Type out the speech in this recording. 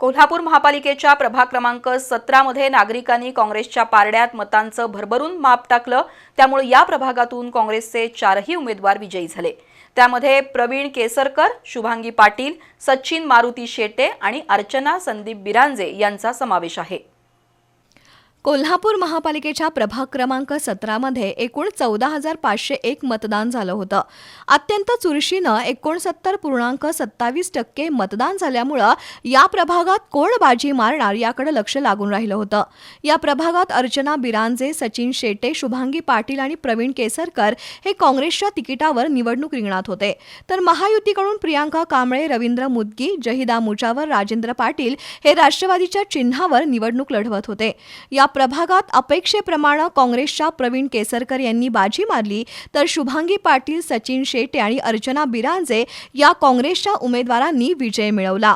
कोल्हापूर महापालिकेच्या प्रभाग क्रमांक 17 मध्ये नागरिकांनी काँग्रेसच्या पारड्यात मतांचं भरभरून माप टाकलं। त्यामुळे या प्रभागातून काँग्रेसचे 4ही उमेदवार विजयी झाले। त्यामध्ये प्रवीण केसरकर, शुभांगी पाटील, सचिन मारुती शेटे आणि अर्चना संदीप बिरांजे यांचा समावेश आहे। कोल्हापूर महापालिकेच्या प्रभाग क्रमांक 17 मध्ये एकूण 14,501 मतदान झालं होतं। अत्यंत चुरशीनं 69.27% मतदान झाल्यामुळं या प्रभागात कोण बाजी मारणार याकडे लक्ष लागून राहिलं होतं। या प्रभागात अर्चना बिरांजे, सचिन शेटे, शुभांगी पाटील आणि प्रवीण केसरकर हे काँग्रेसच्या तिकिटावर निवडणूक रिंगणात होते, तर महायुतीकडून प्रियांका कांबळे, रवींद्र मुदगी, जहिदा मुजावर, राजेंद्र पाटील हे राष्ट्रवादीच्या चिन्हावर निवडणूक लढवत होते। या प्रभागात अपेक्षेप्रमाणे काँग्रेसच्या प्रवीण केसरकर यांनी बाजी मारली, तर शुभांगी पाटील, सचिन शेटे आणि अर्चना बिरांजे या काँग्रेसच्या उमेदवारांनी विजय मिळवला।